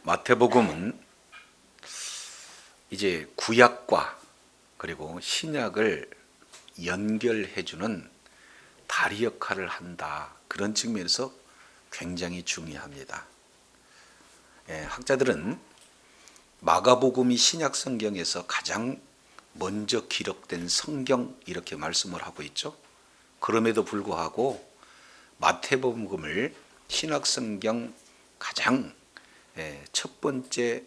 마태복음은 이제 구약과 그리고 신약을 연결해주는 다리 역할을 한다. 그런 측면에서 굉장히 중요합니다. 학자들은 마가복음이 신약 성경에서 가장 먼저 기록된 성경 이렇게 말씀을 하고 있죠. 그럼에도 불구하고 마태복음을 신약 성경 가장 첫 번째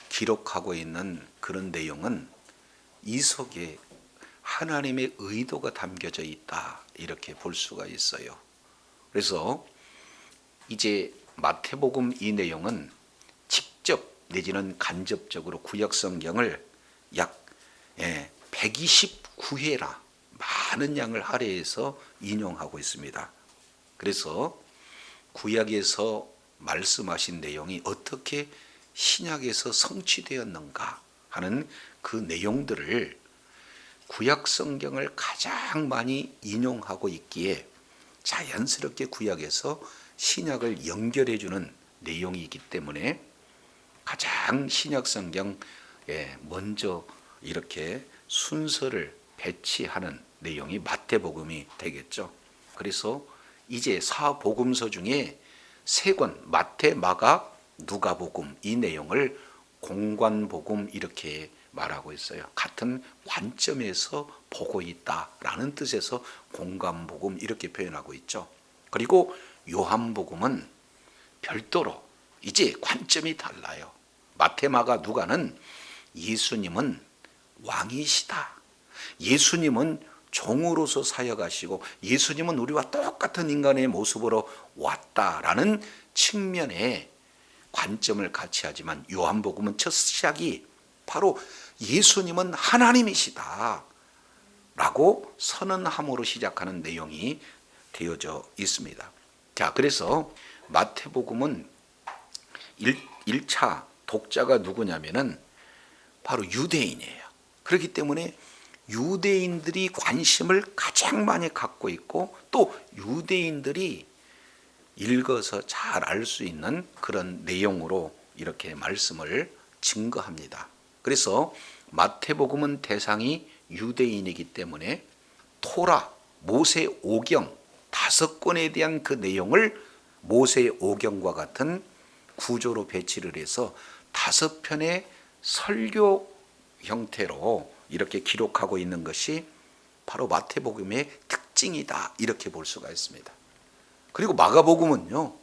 기록하고 있는 그런 내용은 이 속에 하나님의 의도가 담겨져 있다 이렇게 볼 수가 있어요. 그래서 이제 마태복음 이 내용은 직접 내지는 간접적으로 구약 성경을 약 129회나 많은 양을 할애해서 인용하고 있습니다. 그래서 구약에서 말씀하신 내용이 어떻게 신약에서 성취되었는가 하는 그 내용들을 구약 성경을 가장 많이 인용하고 있기에 자연스럽게 구약에서 신약을 연결해 주는 내용이기 때문에 가장 신약 성경에 먼저 이렇게 순서를 배치하는 내용이 마태복음이 되겠죠. 그래서 이제 사복음서 중에 세 권 마태, 마가, 누가복음 이 내용을 공관복음 이렇게 말하고 있어요. 같은 관점에서 보고 있다라는 뜻에서 공관복음 이렇게 표현하고 있죠. 그리고 요한복음은 별도로 이제 관점이 달라요. 마태, 마가, 누가는 예수님은 왕이시다. 예수님은 종으로서 사역하시고 예수님은 우리와 똑같은 인간의 모습으로 왔다라는 측면에 관점을 같이 하지만 요한복음은 첫 시작이 바로 예수님은 하나님이시다 라고 선언함으로 시작하는 내용이 되어져 있습니다. 자, 그래서 마태복음은 1차 독자가 누구냐면은 바로 유대인이에요. 그렇기 때문에 유대인들이 관심을 가장 많이 갖고 있고 또 유대인들이 읽어서 잘 알 수 있는 그런 내용으로 이렇게 말씀을 증거합니다. 그래서 마태복음은 대상이 유대인이기 때문에 토라, 모세 오경 5권에 대한 그 내용을 모세 오경과 같은 구조로 배치를 해서 5편의 설교 형태로 이렇게 기록하고 있는 것이 바로 마태복음의 특징이다 이렇게 볼 수가 있습니다. 그리고 마가복음은요,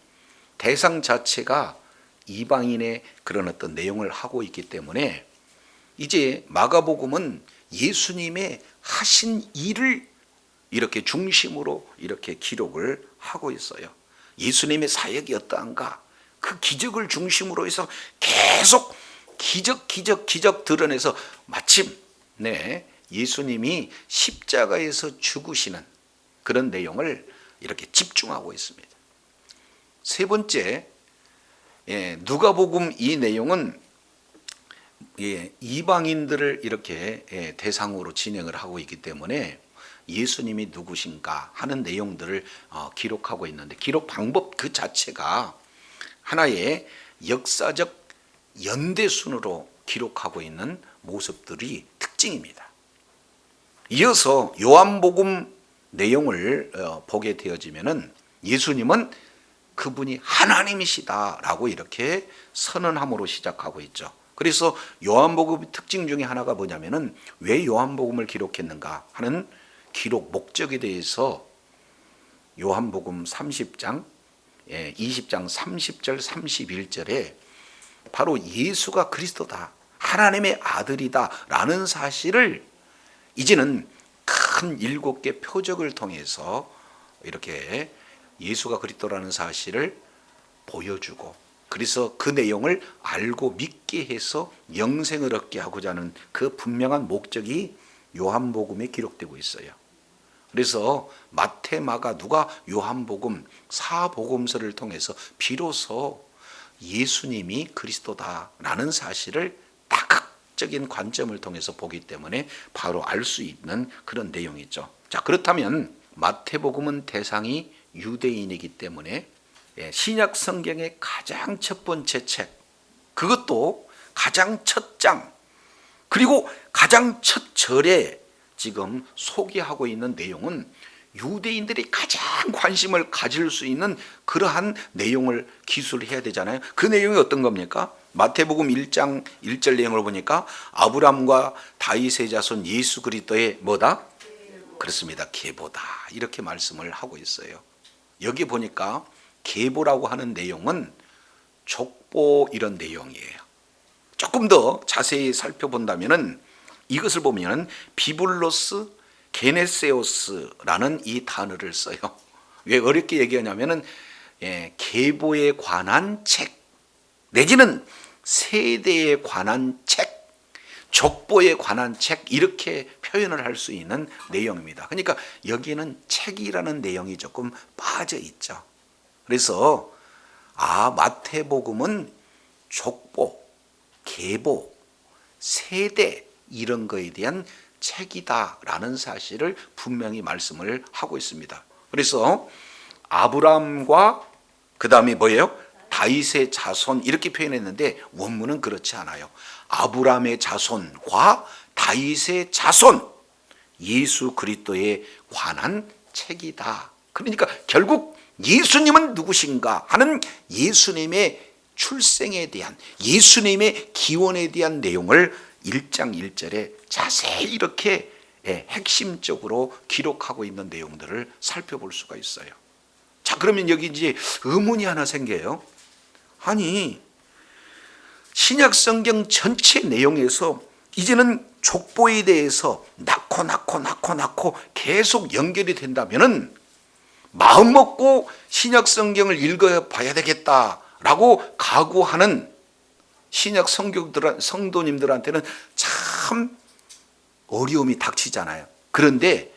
대상 자체가 이방인의 그런 어떤 내용을 하고 있기 때문에 이제 마가복음은 예수님의 하신 일을 이렇게 중심으로 이렇게 기록을 하고 있어요. 예수님의 사역이 어떠한가, 그 기적을 중심으로 해서 계속 기적 드러내서 마침 예수님이 십자가에서 죽으시는 그런 내용을 이렇게 집중하고 있습니다. 세 번째, 누가복음 이 내용은 이방인들을 이렇게 대상으로 진행을 하고 있기 때문에 예수님이 누구신가 하는 내용들을 기록하고 있는데 기록 방법 그 자체가 하나의 역사적 연대순으로 기록하고 있는 모습들이 특징입니다. 이어서 요한복음 내용을 보게 되어지면은 예수님은 그분이 하나님이시다라고 이렇게 선언함으로 시작하고 있죠. 그래서 요한복음의 특징 중에 하나가 뭐냐면은 왜 요한복음을 기록했는가 하는 기록 목적에 대해서 요한복음 30장 20장 30절 31절에 바로 예수가 그리스도다, 하나님의 아들이다 라는 사실을 이제는 큰 7개 표적을 통해서 이렇게 예수가 그리스도라는 사실을 보여주고 그래서 그 내용을 알고 믿게 해서 영생을 얻게 하고자 하는 그 분명한 목적이 요한복음에 기록되고 있어요. 그래서 마태, 마가, 누가, 요한복음 4복음서를 통해서 비로소 예수님이 그리스도다라는 사실을 다각적인 관점을 통해서 보기 때문에 바로 알 수 있는 그런 내용이죠. 자, 그렇다면 마태복음은 대상이 유대인이기 때문에 신약 성경의 가장 첫 번째 책, 그것도 가장 첫 장, 그리고 가장 첫 절에 지금 소개하고 있는 내용은 유대인들이 가장 관심을 가질 수 있는 그러한 내용을 기술해야 되잖아요. 그 내용이 어떤 겁니까? 마태복음 1장 1절 내용을 보니까 아브람과 다윗의 자손 예수 그리스도의 뭐다? 그렇습니다. 계보다 이렇게 말씀을 하고 있어요. 여기 보니까 계보라고 하는 내용은 족보 이런 내용이에요. 조금 더 자세히 살펴본다면은 이것을 보면 비블로스 게네세오스라는 이 단어를 써요. 왜 어렵게 얘기하냐면은 계보에 관한 책 내지는 세대에 관한 책, 족보에 관한 책 이렇게 표현을 할 수 있는 내용입니다. 그러니까 여기에는 책이라는 내용이 조금 빠져 있죠. 그래서 마태복음은 족보, 계보, 세대 이런 거에 대한 책이다라는 사실을 분명히 말씀을 하고 있습니다. 그래서 아브람과 그 다음에 뭐예요? 다윗의 자손 이렇게 표현했는데 원문은 그렇지 않아요. 아브람의 자손과 다윗의 자손 예수 그리스도에 관한 책이다. 그러니까 결국 예수님은 누구신가 하는 예수님의 출생에 대한 예수님의 기원에 대한 내용을 1장 1절에 자세히 이렇게 핵심적으로 기록하고 있는 내용들을 살펴볼 수가 있어요. 자, 그러면 여기 이제 의문이 하나 생겨요. 아니, 신약 성경 전체 내용에서 이제는 족보에 대해서 낳고 계속 연결이 된다면은 마음 먹고 신약 성경을 읽어봐야 되겠다라고 각오하는 신약 성도님들한테는 참 어려움이 닥치잖아요. 그런데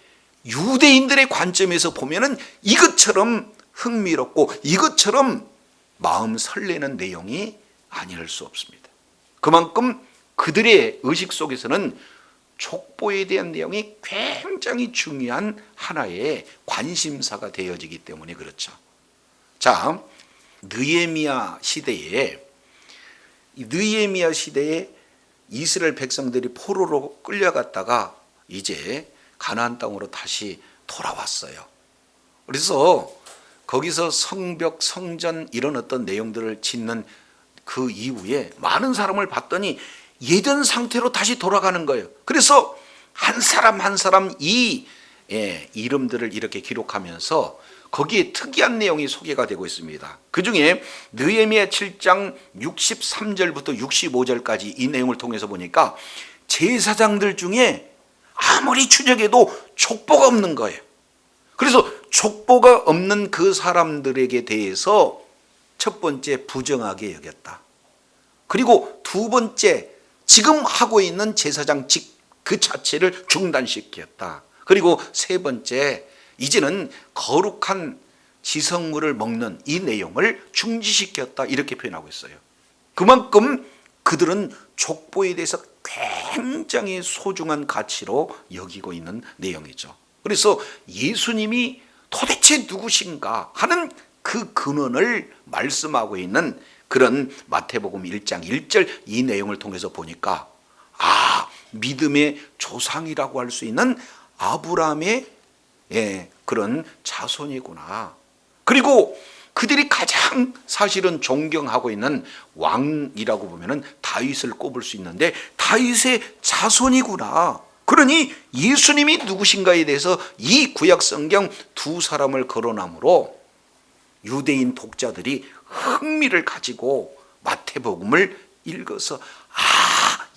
유대인들의 관점에서 보면은 이것처럼 흥미롭고 이것처럼 마음 설레는 내용이 아닐 수 없습니다. 그만큼 그들의 의식 속에서는 족보에 대한 내용이 굉장히 중요한 하나의 관심사가 되어지기 때문에 그렇죠. 자, 느헤미야 시대에 이스라엘 백성들이 포로로 끌려갔다가 이제 가나안 땅으로 다시 돌아왔어요. 그래서 거기서 성벽, 성전 이런 어떤 내용들을 짓는 그 이후에 많은 사람을 봤더니 예전 상태로 다시 돌아가는 거예요. 그래서 한 사람 한 사람 이 이름들을 이렇게 기록하면서 거기에 특이한 내용이 소개가 되고 있습니다. 그 중에 느헤미야 7장 63절부터 65절까지 이 내용을 통해서 보니까 제사장들 중에 아무리 추적해도 족보가 없는 거예요. 그래서 족보가 없는 그 사람들에게 대해서 첫 번째 부정하게 여겼다. 그리고 두 번째 지금 하고 있는 제사장직 그 자체를 중단시켰다. 그리고 세 번째 이제는 거룩한 지성물을 먹는 이 내용을 중지시켰다 이렇게 표현하고 있어요. 그만큼 그들은 족보에 대해서 굉장히 소중한 가치로 여기고 있는 내용이죠. 그래서 예수님이 도대체 누구신가 하는 그 근원을 말씀하고 있는 그런 마태복음 1장 1절 이 내용을 통해서 보니까 믿음의 조상이라고 할 수 있는 아브라함의 그런 자손이구나. 그리고 그들이 가장 사실은 존경하고 있는 왕이라고 보면은 다윗을 꼽을 수 있는데 다윗의 자손이구나. 그러니 예수님이 누구신가에 대해서 이 구약 성경 두 사람을 거론함으로 유대인 독자들이 흥미를 가지고 마태복음을 읽어서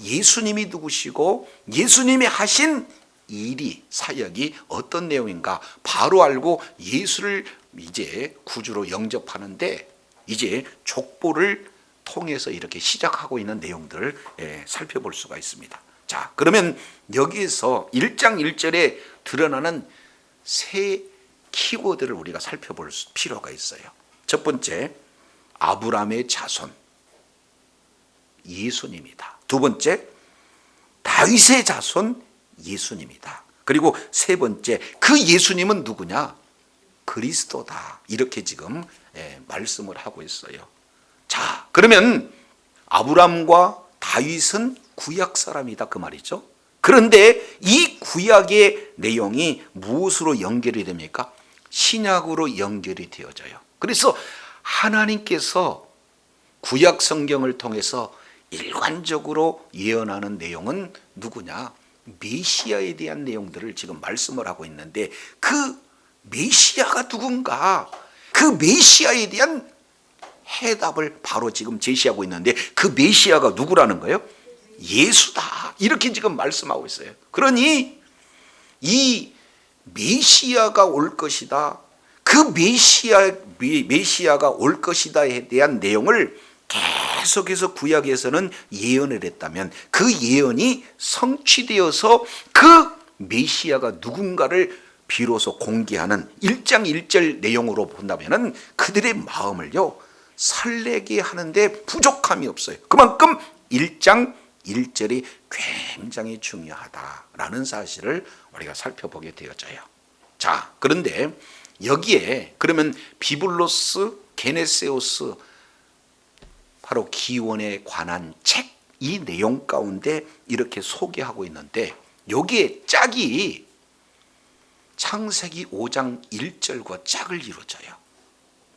예수님이 누구시고 예수님이 하신 일이 사역이 어떤 내용인가 바로 알고 예수를 이제 구주로 영접하는데 이제 족보를 통해서 이렇게 시작하고 있는 내용들을 살펴볼 수가 있습니다. 자, 그러면 여기에서 1장 1절에 드러나는 세 키워드를 우리가 살펴볼 필요가 있어요. 첫 번째, 아브라함의 자손 예수님이다. 두 번째, 다윗의 자손 예수님이다. 그리고 세 번째, 그 예수님은 누구냐? 그리스도다. 이렇게 지금 말씀을 하고 있어요. 자, 그러면 아브람과 다윗은 구약 사람이다 그 말이죠. 그런데 이 구약의 내용이 무엇으로 연결이 됩니까? 신약으로 연결이 되어져요. 그래서 하나님께서 구약 성경을 통해서 일관적으로 예언하는 내용은 누구냐? 메시아에 대한 내용들을 지금 말씀을 하고 있는데, 그 메시아가 누군가? 그 메시아에 대한 해답을 바로 지금 제시하고 있는데, 그 메시아가 누구라는 거예요? 예수다, 이렇게 지금 말씀하고 있어요. 그러니 이 메시아가 올 것이다, 그 메시아가 올 것이다에 대한 내용을 계속해서 구약에서는 예언을 했다면, 그 예언이 성취되어서 그 메시아가 누군가를 비로소 공개하는 1장 1절 내용으로 본다면 그들의 마음을요 설레게 하는데 부족함이 없어요. 그만큼 1장 1절이 굉장히 중요하다라는 사실을 우리가 살펴보게 되어져요. 자, 그런데 여기에 그러면 비블로스, 게네세오스, 바로 기원에 관한 책, 이 내용 가운데 이렇게 소개하고 있는데, 여기에 짝이 창세기 5장 1절과 짝을 이루어져요.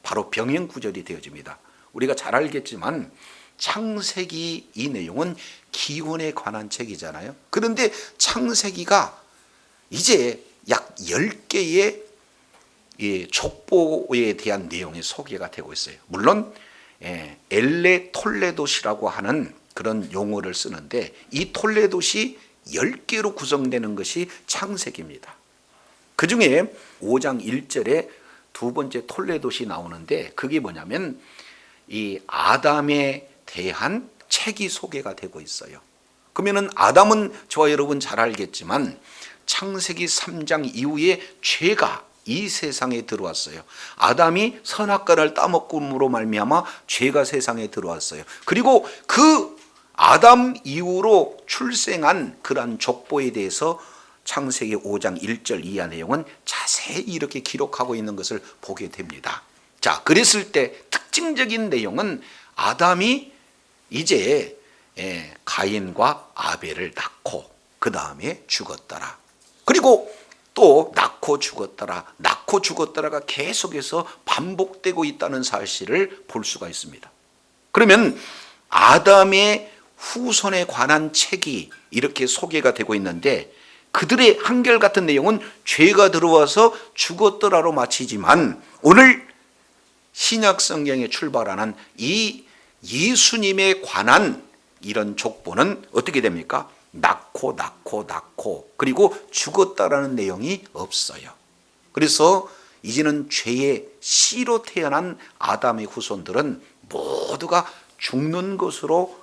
바로 병행구절이 되어집니다. 우리가 잘 알겠지만 창세기 이 내용은 기원에 관한 책이잖아요. 그런데 창세기가 이제 약 10개의 족보에 대한 내용이 소개가 되고 있어요. 물론 엘레 톨레도시라고 하는 그런 용어를 쓰는데, 이 톨레도시 10개로 구성되는 것이 창세기입니다. 그 중에 5장 1절에 두 번째 톨레도시 나오는데, 그게 뭐냐면 이 아담에 대한 책이 소개가 되고 있어요. 그러면은 아담은 저와 여러분 잘 알겠지만 창세기 3장 이후에 죄가 이 세상에 들어왔어요. 아담이 선악과를 따먹음으로 말미암아 죄가 세상에 들어왔어요. 그리고 그 아담 이후로 출생한 그러한 족보에 대해서 창세기 5장 1절 이하 내용은 자세히 이렇게 기록하고 있는 것을 보게 됩니다. 자, 그랬을 때 특징적인 내용은 아담이 이제 가인과 아벨을 낳고 그 다음에 죽었더라. 그리고 또 낳고 죽었더라가 계속해서 반복되고 있다는 사실을 볼 수가 있습니다. 그러면 아담의 후손에 관한 책이 이렇게 소개가 되고 있는데, 그들의 한결같은 내용은 죄가 들어와서 죽었더라로 마치지만, 오늘 신약 성경에 출발하는 이 예수님에 관한 이런 족보는 어떻게 됩니까? 낳고 그리고 죽었다라는 내용이 없어요. 그래서 이제는 죄의 씨로 태어난 아담의 후손들은 모두가 죽는 것으로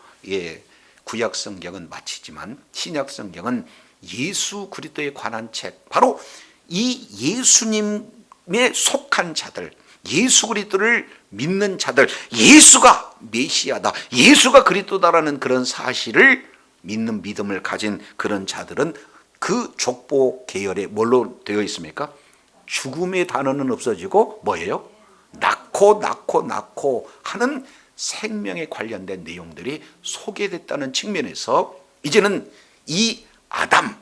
구약 성경은 마치지만, 신약 성경은 예수 그리스도에 관한 책, 바로 이 예수님에 속한 자들, 예수 그리스도를 믿는 자들, 예수가 메시아다, 예수가 그리스도다라는 그런 사실을 믿는 믿음을 가진 그런 자들은 그 족보 계열에 뭘로 되어 있습니까? 죽음의 단어는 없어지고 뭐예요? 낳고 하는 생명에 관련된 내용들이 소개됐다는 측면에서 이제는 이 아담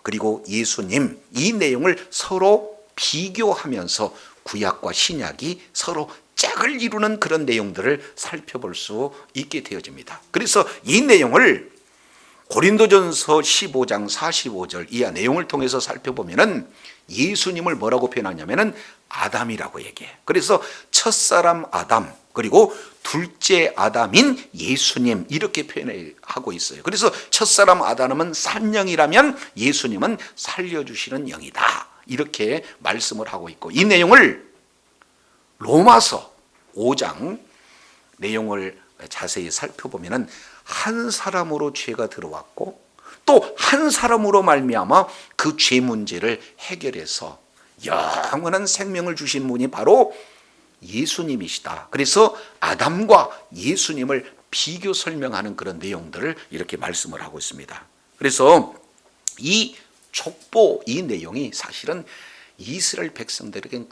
그리고 예수님, 이 내용을 서로 비교하면서 구약과 신약이 서로 짝을 이루는 그런 내용들을 살펴볼 수 있게 되어집니다. 그래서 이 내용을 고린도전서 15장 45절 이하 내용을 통해서 살펴보면은 예수님을 뭐라고 표현하냐면은 아담이라고 얘기해. 그래서 첫사람 아담 그리고 둘째 아담인 예수님 이렇게 표현하고 있어요. 그래서 첫사람 아담은 산 영이라면 예수님은 살려주시는 영이다, 이렇게 말씀을 하고 있고, 이 내용을 로마서 5장 내용을 자세히 살펴보면은 한 사람으로 죄가 들어왔고 또 한 사람으로 말미암아 그 죄 문제를 해결해서 영원한 생명을 주신 분이 바로 예수님이시다. 그래서 아담과 예수님을 비교 설명하는 그런 내용들을 이렇게 말씀을 하고 있습니다. 그래서 이 족보, 이 내용이 사실은 이스라엘 백성들에게는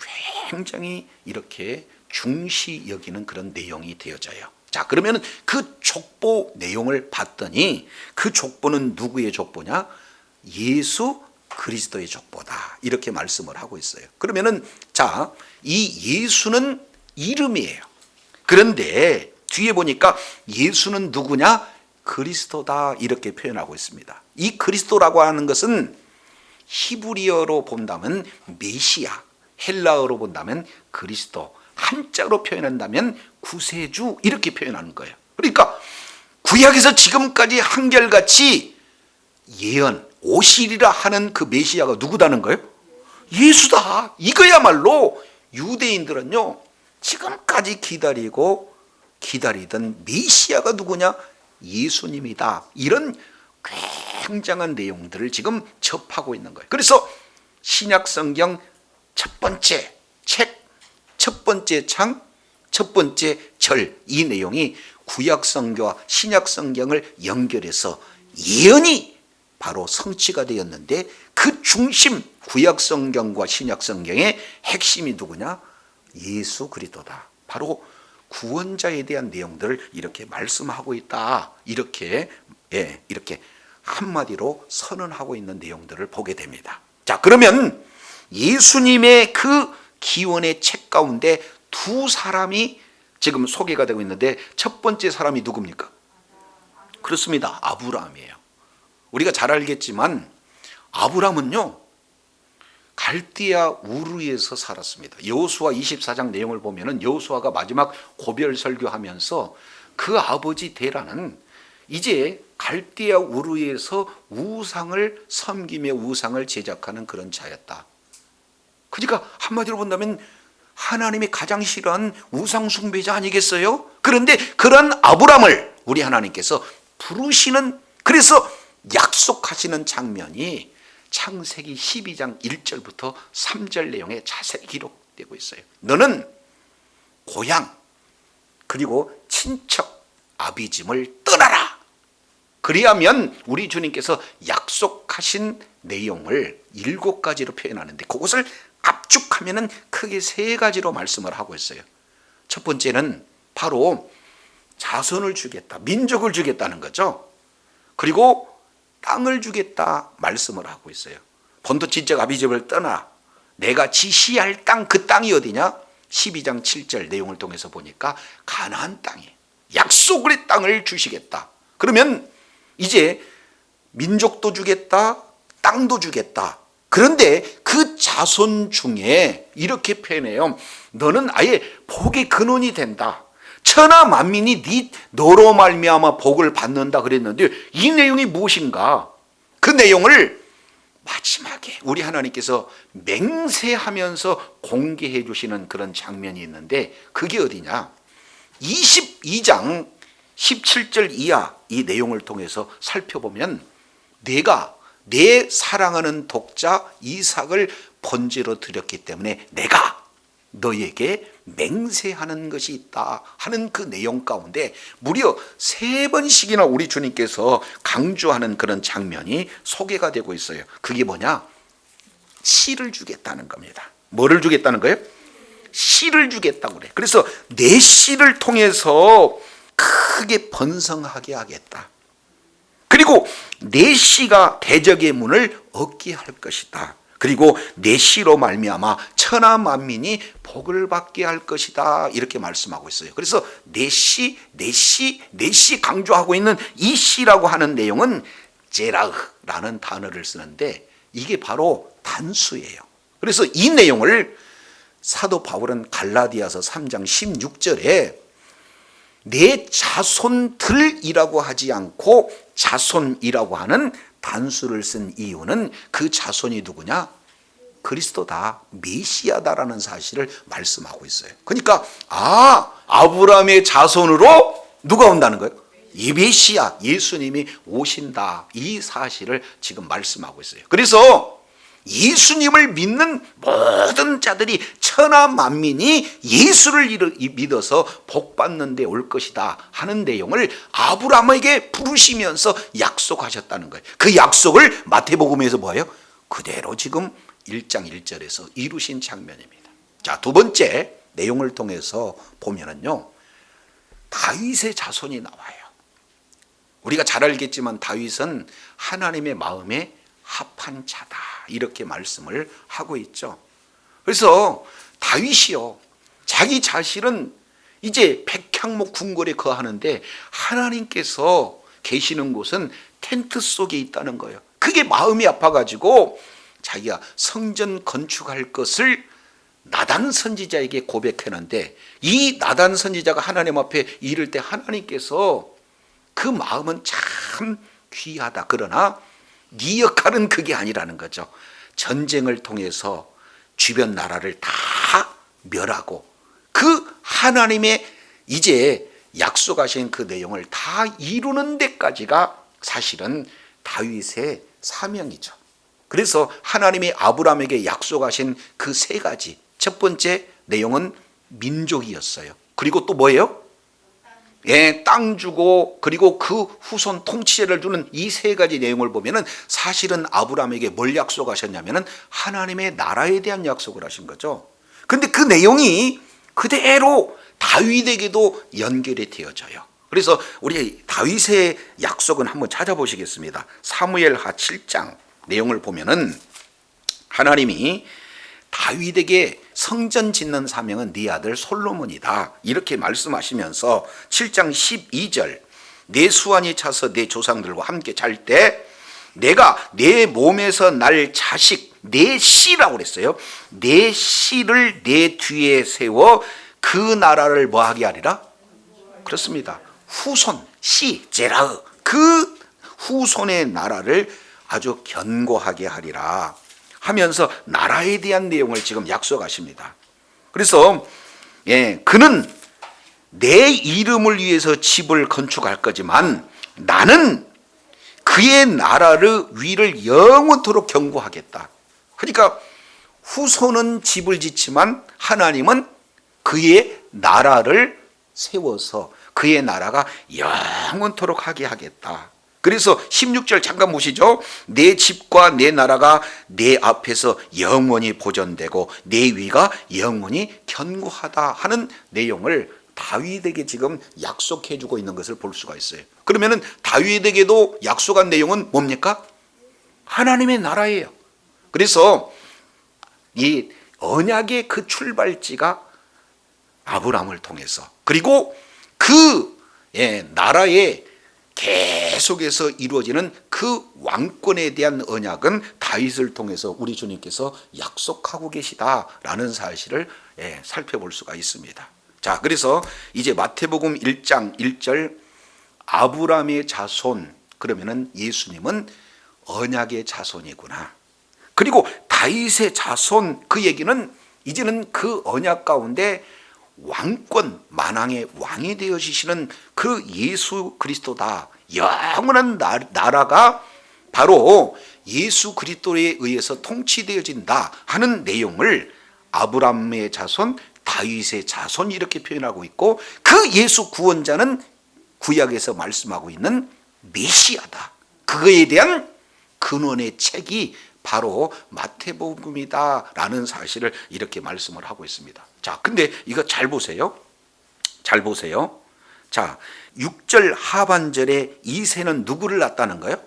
굉장히 이렇게 중시 여기는 그런 내용이 되어져요. 자, 그러면 그 족보 내용을 봤더니 그 족보는 누구의 족보냐? 예수 그리스도의 족보다, 이렇게 말씀을 하고 있어요. 그러면은 자, 이 예수는 이름이에요. 그런데 뒤에 보니까 예수는 누구냐? 그리스도다, 이렇게 표현하고 있습니다. 이 그리스도라고 하는 것은 히브리어로 본다면 메시아, 헬라어로 본다면 그리스도, 한자로 표현한다면 구세주, 이렇게 표현하는 거예요. 그러니까 구약에서 지금까지 한결같이 예언, 오시리라 하는 그 메시아가 누구다는 거예요? 예수다. 이거야말로 유대인들은요, 지금까지 기다리던 메시아가 누구냐? 예수님이다. 이런 굉장한 내용들을 지금 접하고 있는 거예요. 그래서 신약성경 첫 번째 책, 첫 번째 장, 첫 번째 절, 이 내용이 구약성경과 신약성경을 연결해서 예언이 바로 성취가 되었는데, 그 중심, 구약성경과 신약성경의 핵심이 누구냐? 예수 그리스도다. 바로 구원자에 대한 내용들을 이렇게 말씀하고 있다. 이렇게 한마디로 선언하고 있는 내용들을 보게 됩니다. 자, 그러면 예수님의 그 기원의 책 가운데 두 사람이 지금 소개가 되고 있는데, 첫 번째 사람이 누굽니까? 그렇습니다. 아브라함이에요. 우리가 잘 알겠지만 아브라함은요, 갈대아 우르에서 살았습니다. 여호수아 24장 내용을 보면은 여호수아가 마지막 고별 설교하면서 그 아버지 데라는 이제 갈대아 우르에서 우상을 섬기며 우상을 제작하는 그런 자였다. 그러니까 한마디로 본다면 하나님이 가장 싫어하는 우상 숭배자 아니겠어요? 그런데 그런 아브라함을 우리 하나님께서 부르시는, 그래서 약속하시는 장면이 창세기 12장 1절부터 3절 내용에 자세히 기록되고 있어요. 너는 고향 그리고 친척 아비짐을 떠나라. 그리하면 우리 주님께서 약속하신 내용을 7가지로 표현하는데, 그것을 압축하면 크게 3가지로 말씀을 하고 있어요. 첫 번째는 바로 자손을 주겠다, 민족을 주겠다는 거죠. 그리고 땅을 주겠다 말씀을 하고 있어요. 본토 친척 아비집을 떠나 내가 지시할 땅, 그 땅이 어디냐? 12장 7절 내용을 통해서 보니까 가나안 땅이에요. 약속의 땅을 주시겠다. 그러면 이제 민족도 주겠다, 땅도 주겠다. 그런데 그 자손 중에 이렇게 표현해요. 너는 아예 복의 근원이 된다. 천하 만민이 너로 말미암아 복을 받는다 그랬는데, 이 내용이 무엇인가? 그 내용을 마지막에 우리 하나님께서 맹세하면서 공개해 주시는 그런 장면이 있는데, 그게 어디냐? 22장 17절 이하 이 내용을 통해서 살펴보면, 내가 내 사랑하는 독자 이삭을 번제로 드렸기 때문에 내가 너에게 맹세하는 것이 있다 하는 그 내용 가운데 무려 3번씩이나 우리 주님께서 강조하는 그런 장면이 소개가 되고 있어요. 그게 뭐냐? 씨를 주겠다는 겁니다. 뭐를 주겠다는 거예요? 씨를 주겠다고 그래. 그래서 내 씨를 통해서 크게 번성하게 하겠다. 그리고 내 씨가 대적의 문을 얻게 할 것이다. 그리고 내 씨로 말미암아 천하 만민이 복을 받게 할 것이다. 이렇게 말씀하고 있어요. 그래서 내 씨 강조하고 있는 이 씨라고 하는 내용은 제라흐라는 단어를 쓰는데, 이게 바로 단수예요. 그래서 이 내용을 사도 바울은 갈라디아서 3장 16절에 내 자손들이라고 하지 않고 자손이라고 하는 단수를 쓴 이유는 그 자손이 누구냐? 그리스도다, 메시아다라는 사실을 말씀하고 있어요. 그러니까 아브라함의 자손으로 누가 온다는 거예요? 이 메시아, 예수님이 오신다, 이 사실을 지금 말씀하고 있어요. 그래서 예수님을 믿는 모든 자들이, 천하 만민이 예수를 믿어서 복받는 데 올 것이다 하는 내용을 아브라함에게 부르시면서 약속하셨다는 거예요. 그 약속을 마태복음에서 뭐예요? 그대로 지금 1장 1절에서 이루신 장면입니다. 자, 두 번째 내용을 통해서 보면은요, 다윗의 자손이 나와요. 우리가 잘 알겠지만 다윗은 하나님의 마음에 합한 자다, 이렇게 말씀을 하고 있죠. 그래서 다윗이요, 자기 자신은 이제 백향목 궁궐에 거하는데 하나님께서 계시는 곳은 텐트 속에 있다는 거예요. 그게 마음이 아파가지고 자기가 성전 건축할 것을 나단 선지자에게 고백했는데, 이 나단 선지자가 하나님 앞에 이를 때 하나님께서 그 마음은 참 귀하다, 그러나 네 역할은 그게 아니라는 거죠. 전쟁을 통해서 주변 나라를 다 멸하고 그 하나님의 이제 약속하신 그 내용을 다 이루는 데까지가 사실은 다윗의 사명이죠. 그래서 하나님이 아브라함에게 약속하신 그 세 가지, 첫 번째 내용은 민족이었어요. 그리고 또 뭐예요? 땅 주고, 그리고 그 후손 통치제를 주는 이 세 가지 내용을 보면은 사실은 아브라함에게 뭘 약속하셨냐면은 하나님의 나라에 대한 약속을 하신 거죠. 근데 그 내용이 그대로 다윗에게도 연결이 되어져요. 그래서 우리 다윗의 약속은 한번 찾아보시겠습니다. 사무엘하 7장 내용을 보면은 하나님이 다윗에게 성전 짓는 사명은 네 아들 솔로몬이다, 이렇게 말씀하시면서 7장 12절, 내 수완이 차서 내 조상들과 함께 잘 때 내가 내 몸에서 날 자식 내 씨라고 그랬어요. 내 씨를 내 뒤에 세워 그 나라를 뭐하게 하리라? 그렇습니다. 후손, 씨, 제라흐, 그 후손의 나라를 아주 견고하게 하리라 하면서 나라에 대한 내용을 지금 약속하십니다. 그래서 그는 내 이름을 위해서 집을 건축할 거지만 나는 그의 나라를 위를 영원토록 견고하겠다. 그러니까 후손은 집을 짓지만 하나님은 그의 나라를 세워서 그의 나라가 영원토록 하게 하겠다. 그래서 16절 잠깐 보시죠. 내 집과 내 나라가 내 앞에서 영원히 보존되고 내 위가 영원히 견고하다 하는 내용을 다윗에게 지금 약속해 주고 있는 것을 볼 수가 있어요. 그러면은 다윗에게도 약속한 내용은 뭡니까? 하나님의 나라예요. 그래서 이 언약의 그 출발지가 아브라함을 통해서, 그리고 그 나라의 계속해서 이루어지는 그 왕권에 대한 언약은 다윗을 통해서 우리 주님께서 약속하고 계시다라는 사실을 살펴볼 수가 있습니다. 자, 그래서 이제 마태복음 1장 1절 아브라함의 자손, 그러면은 예수님은 언약의 자손이구나. 그리고 다윗의 자손, 그 얘기는 이제는 그 언약 가운데 왕권, 만왕의 왕이 되어지시는 그 예수 그리스도다. 영원한 나라가 바로 예수 그리스도에 의해서 통치되어진다 하는 내용을 아브라함의 자손, 다윗의 자손 이렇게 표현하고 있고, 그 예수 구원자는 구약에서 말씀하고 있는 메시아다. 그거에 대한 근원의 책이 바로 마태복음이다라는 사실을 이렇게 말씀을 하고 있습니다. 자, 근데 이거 잘 보세요. 잘 보세요. 자, 6절 하반절에 이새는 누구를 낳았다는 거예요?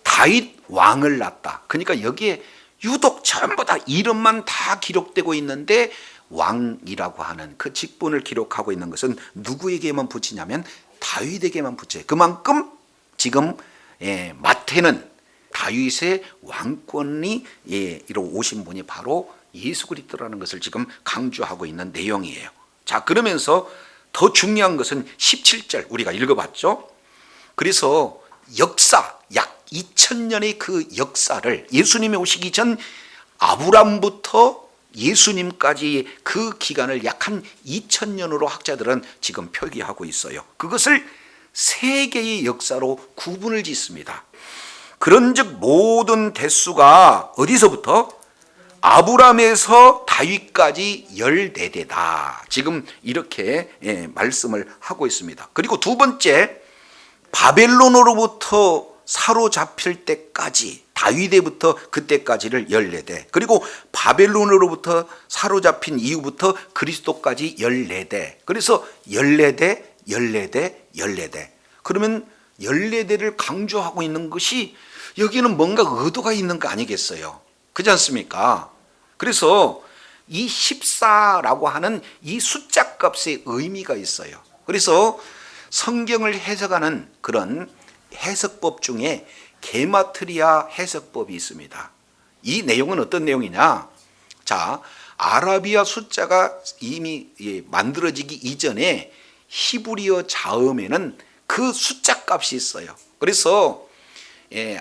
다윗 왕을 낳았다. 그러니까 여기에 유독 전부 다 이름만 다 기록되고 있는데 왕이라고 하는 그 직분을 기록하고 있는 것은 누구에게만 붙이냐면 다윗에게만 붙여요. 그만큼 지금 마태는 다윗의 왕권이 이로 오신 분이 바로 예수 그리스도라는 것을 지금 강조하고 있는 내용이에요. 자, 그러면서 더 중요한 것은 17절 우리가 읽어봤죠. 그래서 역사, 약 2000년의 그 역사를 예수님이 오시기 전 아브람부터 예수님까지 그 기간을 약 한 2000년으로 학자들은 지금 표기하고 있어요. 그것을 세 개의 역사로 구분을 짓습니다. 그런즉 모든 대수가 어디서부터? 아브람에서 다윗까지 14대다. 지금 이렇게 말씀을 하고 있습니다. 그리고 두 번째, 바벨론으로부터 사로잡힐 때까지 다윗에부터 그때까지를 14대, 그리고 바벨론으로부터 사로잡힌 이후부터 그리스도까지 14대. 그래서 14대, 14대, 14대. 그러면 14대를 강조하고 있는 것이 여기는 뭔가 의도가 있는 거 아니겠어요? 그렇지 않습니까? 그래서 이 14라고 하는 이 숫자 값의 의미가 있어요. 그래서 성경을 해석하는 그런 해석법 중에 게마트리아 해석법이 있습니다. 이 내용은 어떤 내용이냐? 자, 아라비아 숫자가 이미 만들어지기 이전에 히브리어 자음에는 그 숫자 값이 있어요. 그래서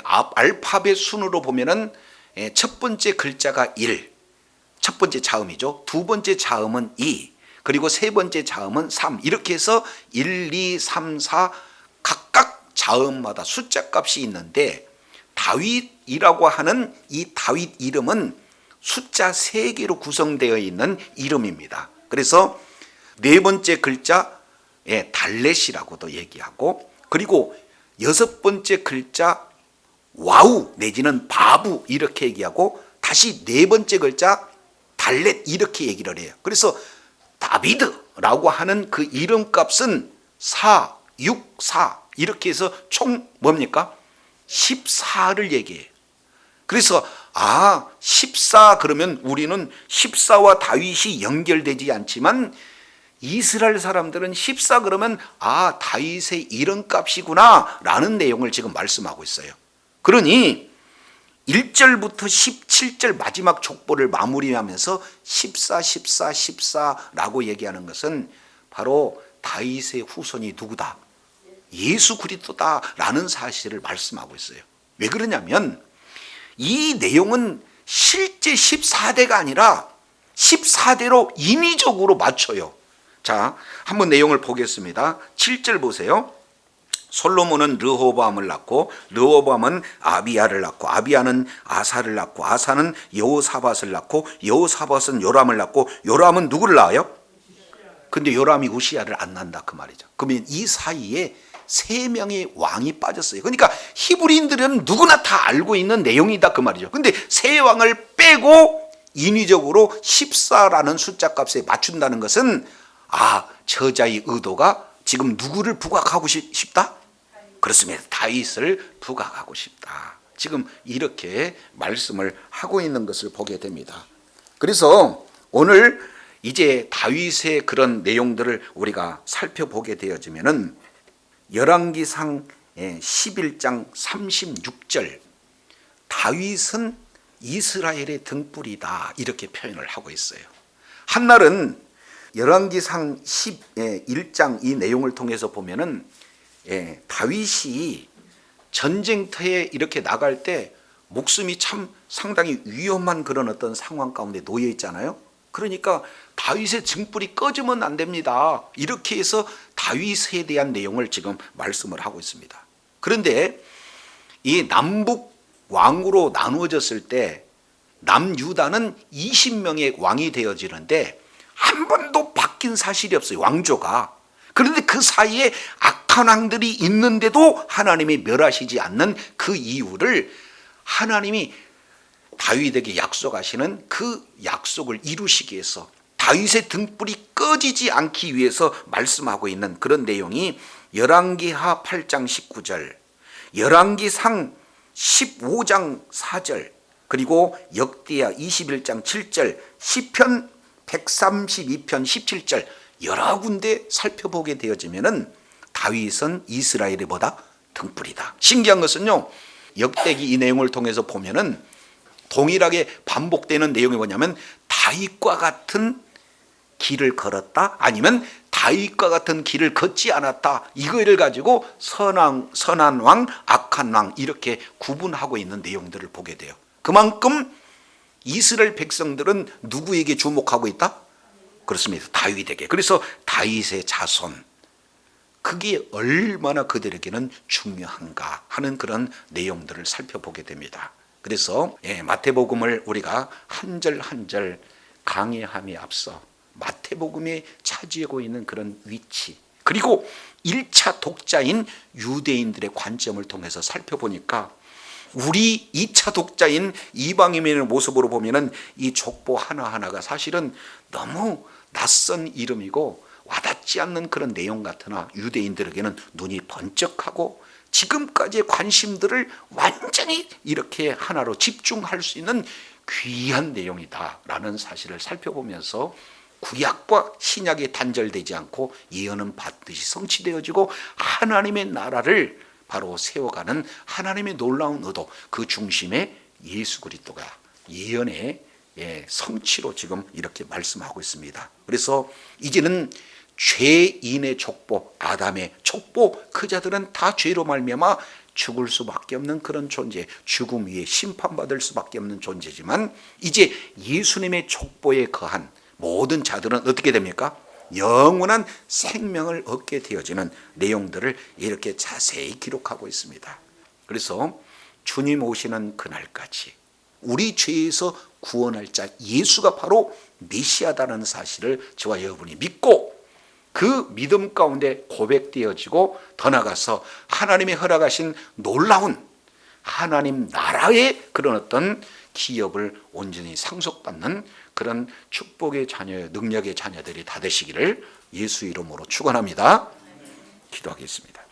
알파벳 순으로 보면은 첫 번째 글자가 1, 첫 번째 자음이죠. 두 번째 자음은 2, 그리고 세 번째 자음은 3. 이렇게 해서 1, 2, 3, 4 각각 자음마다 숫자 값이 있는데, 다윗이라고 하는 이 다윗 이름은 숫자 3개로 구성되어 있는 이름입니다. 그래서 네 번째 글자 달렛이라고도 얘기하고, 그리고 여섯 번째 글자 와우 내지는 바부 이렇게 얘기하고, 다시 네 번째 글자 달렛 이렇게 얘기를 해요. 그래서 다비드라고 하는 그 이름값은 4, 6, 4 이렇게 해서 총 뭡니까? 14를 얘기해요. 그래서 14 그러면 우리는 14와 다윗이 연결되지 않지만 이스라엘 사람들은 14 그러면 다윗의 이름값이구나 라는 내용을 지금 말씀하고 있어요. 그러니 1절부터 17절 마지막 족보를 마무리하면서 14, 14, 14라고 얘기하는 것은 바로 다윗의 후손이 누구다? 예수 그리스도다라는 사실을 말씀하고 있어요. 왜 그러냐면 이 내용은 실제 14대가 아니라 14대로 인위적으로 맞춰요. 자, 한번 내용을 보겠습니다. 7절 보세요. 솔로몬은 르호보암을 낳고 르호보암은 아비야를 낳고 아비야는 아사를 낳고 아사는 여호사밧을 낳고 여호사밧은 요람을 낳고 요람은 누구를 낳아요? 근데 요람이 우시야를 안 낳는다 그 말이죠. 그러면 이 사이에 3명의 왕이 빠졌어요. 그러니까 히브리인들은 누구나 다 알고 있는 내용이다 그 말이죠. 근데 세 왕을 빼고 인위적으로 14라는 숫자 값에 맞춘다는 것은 저자의 의도가 지금 누구를 부각하고 싶다? 그렇습니다. 다윗을 부각하고 싶다. 지금 이렇게 말씀을 하고 있는 것을 보게 됩니다. 그래서 오늘 이제 다윗의 그런 내용들을 우리가 살펴보게 되어지면은 열왕기상 11장 36절 다윗은 이스라엘의 등불이다 이렇게 표현을 하고 있어요. 한날은 열왕기상 11장 이 내용을 통해서 보면은 다윗이 전쟁터에 이렇게 나갈 때 목숨이 참 상당히 위험한 그런 어떤 상황 가운데 놓여 있잖아요. 그러니까 다윗의 등불이 꺼지면 안 됩니다. 이렇게 해서 다윗에 대한 내용을 지금 말씀을 하고 있습니다. 그런데 이 남북 왕으로 나누어졌을 때 남유다는 20명의 왕이 되어지는데 한 번도 바뀐 사실이 없어요. 왕조가. 그런데 그 사이에 악한 왕들이 있는데도 하나님이 멸하시지 않는 그 이유를 하나님이 다윗에게 약속하시는 그 약속을 이루시기 위해서 다윗의 등불이 꺼지지 않기 위해서 말씀하고 있는 그런 내용이 열왕기하 8장 19절, 열왕기상 15장 4절, 그리고 역대하 21장 7절, 시편 132편 17절 여러 군데 살펴보게 되어지면은 다윗은 이스라엘의 뭐다? 등불이다. 신기한 것은요, 역대기 이 내용을 통해서 보면은 동일하게 반복되는 내용이 뭐냐면 다윗과 같은 길을 걸었다 아니면 다윗과 같은 길을 걷지 않았다, 이거를 가지고 선한 왕, 악한 왕 이렇게 구분하고 있는 내용들을 보게 돼요. 그만큼 이스라엘 백성들은 누구에게 주목하고 있다? 그렇습니다. 다윗에게. 그래서 다윗의 자손, 그게 얼마나 그들에게는 중요한가 하는 그런 내용들을 살펴보게 됩니다. 그래서 마태복음을 우리가 한 절 한 절 강해함에 앞서 마태복음에 차지하고 있는 그런 위치, 그리고 1차 독자인 유대인들의 관점을 통해서 살펴보니까 우리 2차 독자인 이방인의 모습으로 보면은 이 족보 하나하나가 사실은 너무 낯선 이름이고 와닿지 않는 그런 내용 같으나 유대인들에게는 눈이 번쩍하고 지금까지의 관심들을 완전히 이렇게 하나로 집중할 수 있는 귀한 내용이다라는 사실을 살펴보면서 구약과 신약이 단절되지 않고 예언은 반드시 성취되어지고 하나님의 나라를 바로 세워가는 하나님의 놀라운 의도, 그 중심에 예수 그리스도가 예언의 성취로 지금 이렇게 말씀하고 있습니다. 그래서 이제는 죄인의 족보, 아담의 족보, 그 자들은 다 죄로 말미암아 죽을 수밖에 없는 그런 존재, 죽음 위에 심판받을 수밖에 없는 존재지만 이제 예수님의 족보에 거한 모든 자들은 어떻게 됩니까? 영원한 생명을 얻게 되어지는 내용들을 이렇게 자세히 기록하고 있습니다. 그래서 주님 오시는 그날까지 우리 죄에서 구원할 자 예수가 바로 메시아다는 사실을 저와 여러분이 믿고 그 믿음 가운데 고백되어지고 더 나아가서 하나님이 허락하신 놀라운 하나님 나라의 그런 어떤 기업을 온전히 상속받는 그런 축복의 자녀, 능력의 자녀들이 다 되시기를 예수 이름으로 축원합니다. 기도하겠습니다.